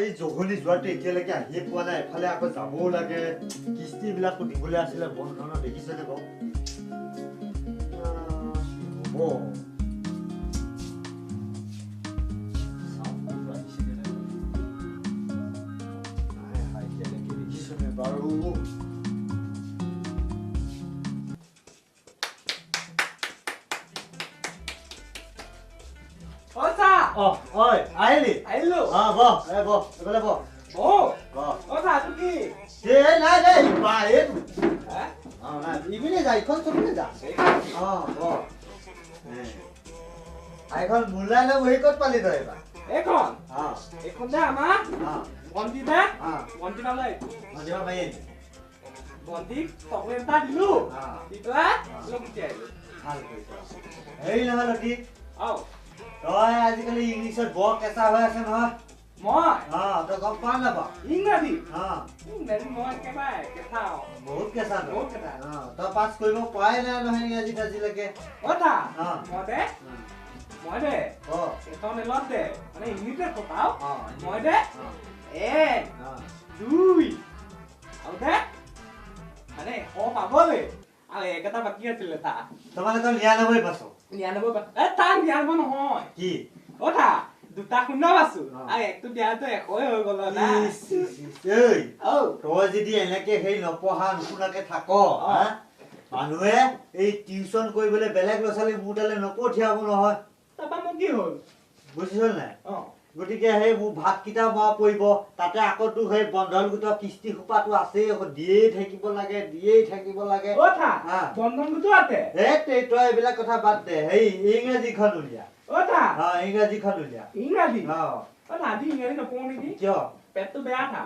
এই জহলি যোৱাটো এতিয়ালৈকে আহিয়ে পোৱা নাই এফালে আকৌ যাবও লাগে কিস্তিবিলাকো দিবলৈ আছিলে বন্ধনৰ দেখিছেনে বাৰু হ'ব বাৰু Osa! ঐ আহিলি Hello! বহ এফালে বহ Oh! বহ Osa, tu ki? নাই দেই বা এই Hah? নাই ইভিনে যা ইখন চলিলে যা বহ এখন মূলাই লৈ বহি ক'ত পালি তই এবাৰ Ekon? Ekon dah ama? Bonti dah? Bonti mana itu? মন্দিৰৰ মাৰি আনি Bonti, toklen tadi dulu. Itulah, lu kerja itu. ভাল কৰিছ হেৰি নহয় লতি Oh, তই আজিকালি ইংলিছত বৰ কেঁচা হৈ আছে নহয় moi. তই গম পোৱা নাপাৱ Ingadi. Ingadi moi ke baik, ke tahu. বহুত কেঁচা তই বহুত কেঁচা। তই পাছ কৰিব পৰাই নাই নহয় ইংৰাজীত আজিলৈকে Osa, Ah. moi deh. Moi deh. Ekon elot deh. Mana English deh kau tahu? Moi deh. Dui. Tahu deh? Mana? Oh, apa boleh? Ale, kata bagian cerita. তোমালোকৰ ৯৯ পাইছ Nian apa? Tang nian apa noy? কি Osa, duta kuno basu. Ale, tu dia tu ekoi kalau dah. এই Oh. তই যদি এনেকে সেই নপঢ়া নুশুনাকে থাক মানুহে এই টিউচন কৰিবলৈ বেলেগ ল'ৰা ছোৱালী মোৰ তালৈ নপঠিয়াব নহয় Tapi mau gihol. বুজিছ নাই Oh. গতিকে সেই মোৰ ভাতকেইটা মৰা পৰিব তাতে আকৌ তোৰ সেই বন্ধন গোটৰ কিস্তি সোপাটো আছেই দিয়েই থাকিব লাগে Osa, bondon itu ada. তই এইবিলাক কথা বাদ দে সেই ইংৰাজীখন উলিয়া Osa, ইংৰাজীখন উলিয়া Ingadi. Osa, di Ingadi nak pun ni. কিয় Pet tu beat ha.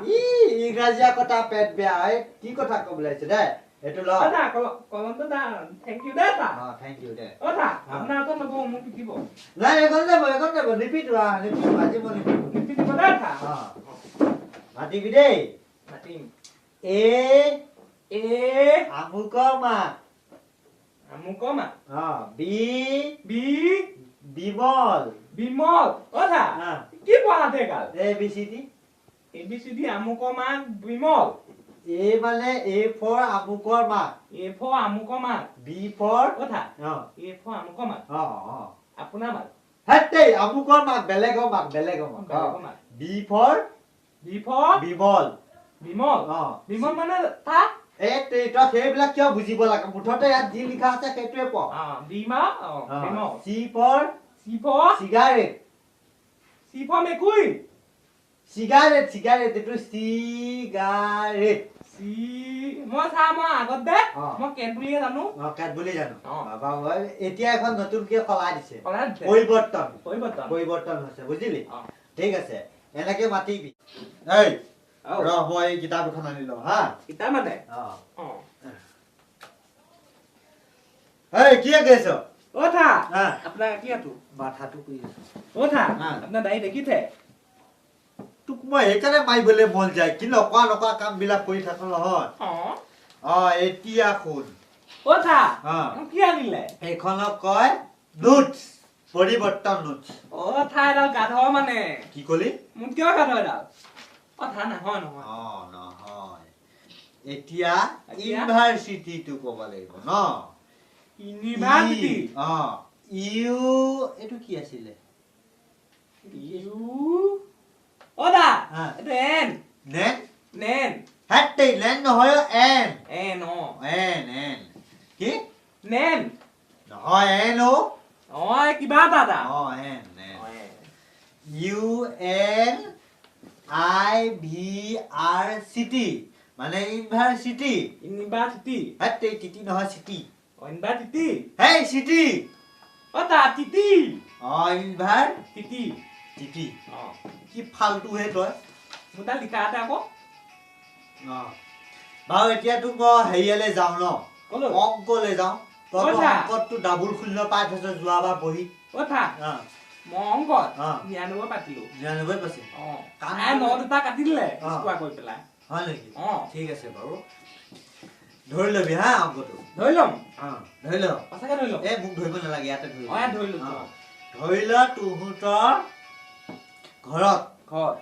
ইংৰাজী কথা পেট বেয়া কি কথা ক'বলৈ আহিছে দে এইটো ল Osa, kalau tu dah, thank you dah ta. Thank you দে Osa, apna tu nak pun mau pergi bo. নাই এখন যাব নিপিটো আজি মই নিপিটো Pergi pada ta. মাতিবি দেই Mati. আমুকৰ মাক Kamu kau mak? বি Bi, Bimal bimol. Osa, ki pun ada kal. ABCD ABCD amu kau mak bimol. মানে A for আমুকৰ মাক A for amu kau mak. B for Osa, A for amu kau mak. Apuna mak. হেই আমুকৰ মাক বেলেগৰ মাক Belegom mak. B for B for Bimal bimol. Bimol mana ta? তই সেইবিলাক কিয় বুজিব লাগে মুঠতে ইয়াত যি লিখা আছে সেইটোৱে পঢ় Bima, bimol. C for C for cigarette mekui. cigarette এইটো cigarette Moi sama agot deh. Moi ken buli janu. কাট বুলি জানো বাবা এতিয়া এখন নতুনকে সলাই দিছে Kalau পৰিৱৰ্তন হৈছে বুজিলি ঠিক আছে এনেকে মাতিবি এই Oh. ৰ মই এই কিতাপ এখন আনি লওঁ হা Kita mana? এই কি কৈছ Osa. Ha. Apna kia tu? মাথাটো কৰি আছো Osa. Ha. Apna dai dekhi the. তোক মই সেইকাৰণে মাৰিবলৈ মন যায় কি নকৰা কামবিলাক কৰি থাকো নহয় এতিয়া শুন Osa. Ha. Kia nile. এইখনক কয় নোটছ পৰিৱৰ্তন notes Oh, thai dal gadho mane. কি কলি Mun kyo gadho dal. Oh, thai na ho no. নহয় এতিয়া ইউনিভাৰ্চিটিটো ক'ব লাগিব ন University. ইউ এইটো কি আছিলে Oda. Ha. Itu N. নেন Nen. হেটেই নেন নহয় এন N oh. এন কি Nen. নহয় N Oh, kiba ta ta. N U N I V আৰ চিটি মানে ইউনিভাৰ্চিটি University. হেটেই টিটি নহয় চিটি Oh, university. হেই চিটি Oda titi. University Titi. Oh. কি ফাল্টু হে তই Muta lika ada kok. বাৰু এতিয়া তোক মই হেৰিয়ালৈ যাওঁ ন Kolo. অংকলৈ যাওঁ তই কথা। অংকতটো ডাবুল শূন্য পাই থৈছ যোৱাবাৰ বহি Oda. Mongkot. Ah. Nianu patilu. ৯৯% Oh. Kan. No duta katile. Ah. Skua koi pelai. হয় নেকি Oh. ঠিক আছে বাৰু ধৰি ল'বি হা অংকটো Dhoi lom. ধৰি ল Pasaka dhoi lom. এই মোক ধৰিব নালাগে ইয়াতে ধৰি Oh, ya dhoi lom. ধৰি ল তহঁতৰ ঘৰত Khot.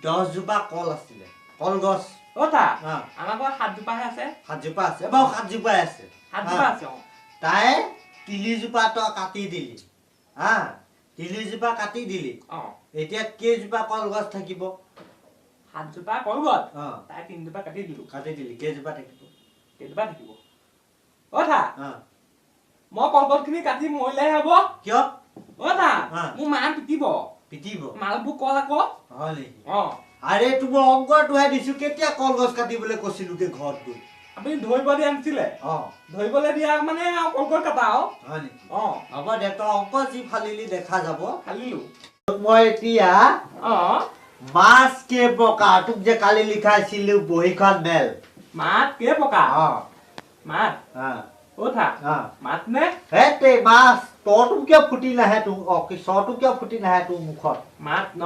10 জোপা কল আছিলে কলগছ অথা অ আমাৰ ঘৰত 7 জোপাহে আছে 7 জোপা আছে বাৰু 7 জোপাই আছে 7 জোপা আছে তাই 30 জোপা তই কাটি দিলি হা 30 জোপা কাটি দিলি এতিয়া কেইজোপা কলগছ থাকিব 7 জোপা কলগছ অ তাই 3 জোপা কাটি দিলি কেইজোপা থাকিব অথা মই কলগছখিনি কাটি মৰিলেহে হ'ব কিয় অথা মোৰ মা পিটিব মালবোৰ কল আকৌ হয় নেকি আৰে তোমাৰ অংকটোহে দিছো কেতিয়া কলগছ কাটিবলৈ কৈছিলো কে ঘৰত গৈ আপুনি ধৰিব দিয়া আনিছিলে ধৰিবলৈ দিয়া মানে কলগছ কাটা হয় নেকি হ'ব দে তই অংক যি ফালিলি দেখা যাব ফালিলো মই এতিয়া মাছ কে পকা তোক যে কালি লিখাইছিলো বহীখন মেল মাছ কে পকা মাছ অথা মাছ নে হেতে মাছ তৰটো কিয় ফুটি নাহে তোৰ চৰটো কিয় ফুটি নাহে তোৰ মুখত মাছ ন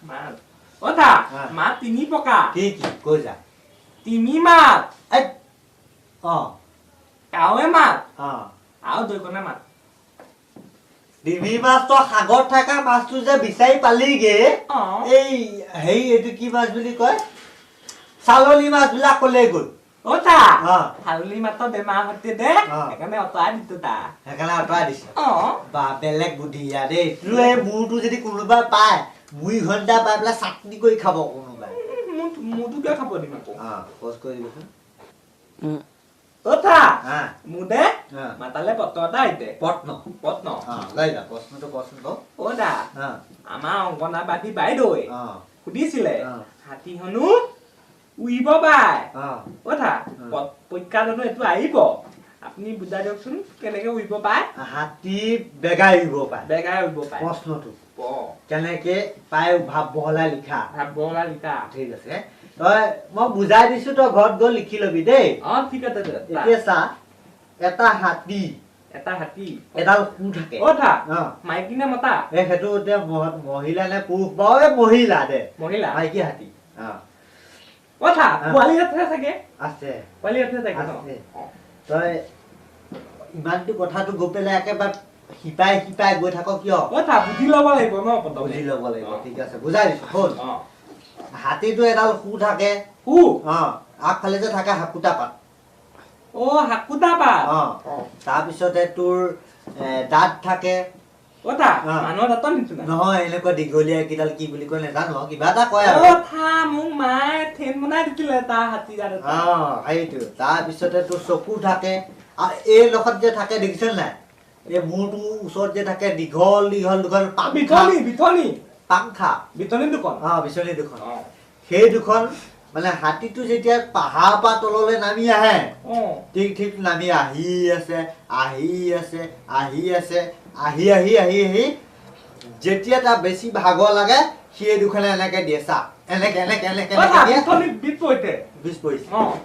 মাছ অথা মাছ 3 পকা কি কৈ যা তিমি মাছ কাৱৈ মাছ আৰু দৈকণা মাছ তিমি মাছ তই সাগৰত থকা মাছটো যে বিচাৰি পালিগে এই হেৰি এইটো কি মাছ বুলি কয় চালনী মাছ বিলাক কলে গ'ল অথা চালনী মাছৰ বেমাৰ হৈছে দে সেইকাৰণে অঁতৰাই দিছো সেইকাৰণে অঁতৰাই দিছ বা বেলেগ বুদ্ধি ইয়াৰ দেই তোৰ এই মূৰটো যদি কোনোবাই পায় 2 ঘণ্টা পাই পেলাই চাটনি কৰি খাব কোনোবাই মোৰটো কিয় খাব দিম আকৌ পজ কৰি দিবচোন অথা মুদে মাতালে পত্ৰ এটা আহিছে পত্ন লৈ যা প্ৰশ্নটো কচোন তই অদা আমাৰ অংগনাবাদী বাইদেৱে সুধিছিলে হাতী হনো উৰিব পায় অথা পৰীক্ষা জানো এইটো আহিব আপুনি বুজাই দিয়কচোন কেনেকে উৰিব পায় হাতী বেগাই উৰিব পায় প্ৰশ্নটো কেনেকে পায় ভাৱ বহলাই লিখা ঠিক আছে তই মই বুজাই দিছো তই ঘৰত গৈ লিখি লবি দেই ঠিক আছে এতিয়া চা এটা হাতী এডাল কু থাকে অথা মাইকী নে মতা সেইটো এতিয়া মহিলা নে পুৰুষ বাৰু মহিলা দে মাইকী হাতী অথা পোৱালি থাকে আছে পোৱালি থাকে তই ইমানটো কথাটো গৈ পেলাই একেবাৰে শিপাই গৈ থাক কিয় অথা বুজি ল'ব লাগিব ন বুজি ল'ব লাগিব ঠিক আছে বুজাই দিছো শুন হাতীটো এডাল কু থাকে আগফালে যে থাকে হাকুটা পাত হাকুটা পাত তাৰপিছতে তোৰ দাঁত থাকে মানুহৰ দাঁতৰ নিচিনা নহয় এনেকুৱা দীঘলীয়া কিডাল কি বুলি কয় নাজানো কিবা এটা কয় আৰু মোক মায়ে ঠেন বনাই দিছিলে তাৰ হাতী সেইটো তাৰপিছতে তোৰ চকু থাকে আৰু এই লগত যে থাকে দেখিছ নাই এই মূৰটো ওচৰত যে থাকে দীঘল পাংখা বিচনী দুখন সেই দুখন মানে হাতীটো যেতিয়া পাহাৰৰ পৰা তললৈ নামি আহে ঠিক নামি আহি যেতিয়া তাৰ বেছি ভাগৰ লাগে সেই দুখনে এনেকে দিয়ে চা এনেকে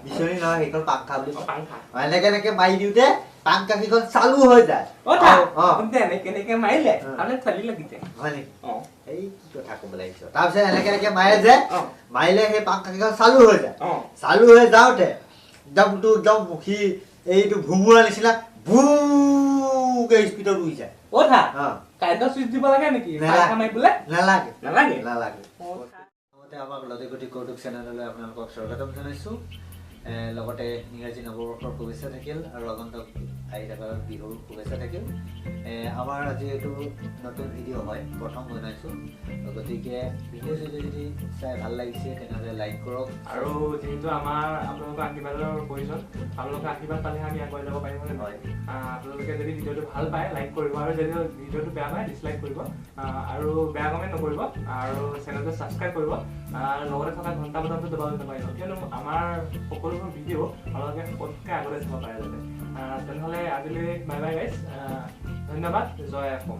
বিচনী নহয় সেইখন পাংখা বুলি এনেকে মাৰি দিওঁতে পাংখা কেইখন চালু হৈ যায় মাৰিলে হয় নেকি এই কি কথা ক'ব লাগিছে তাৰপিছত এনেকে মাৰে যে মাৰিলে সেই পাংখা কেইখন চালু হৈ যায় চালু হৈ যাওঁতে একদম মুখি এইটো ভুমুৰা নিচিনা ভুকে স্পীডত উৰি যায় কাৰেণ্টৰ চুইচ দিব লাগে নেকি নালাগে নালাগে আমাক লতিগুটি কৌতুক চেনেললৈ আপোনালোকক স্বাগতম জনাইছোঁ লগতে ইংৰাজী নৱবৰ্ষৰ শুভেচ্ছা থাকিল আৰু আগন্তুক আহি থকা বিহুৰ শুভেচ্ছা থাকিল আমাৰ আজি এইটো নতুন ভিডিঅ' হয় প্ৰথম বনাইছোঁ গতিকে ভিডিঅ' যদি চাই ভাল লাগিছে তেনেহ'লে লাইক কৰক আৰু যিহেতু আমাৰ আপোনালোকৰ আশীৰ্বাদৰ প্ৰয়োজন আপোনালোকৰ আশীৰ্বাদ পালেহে আমি আগুৱাই যাব পাৰিম হয় আপোনালোকে যদি ভিডিঅ'টো ভাল পায় লাইক কৰিব আৰু যদি ভিডিঅ'টো বেয়া পায় ডিছলাইক কৰিব আৰু বেয়া কমেণ্ট নকৰিব আৰু চেনেলটো ছাবস্ক্ৰাইব কৰিব লগতে থকা ঘণ্টা বটনটো দবাব নাপাৰিব কিয়নো আমাৰ সকলোবোৰ ভিডিঅ' আপোনালোকে পটককৈ আগলৈ চাব পাৰে যাতে তেনেহ'লে আজিলৈ বাই বাই গাইজ ধন্যবাদ জয় অসম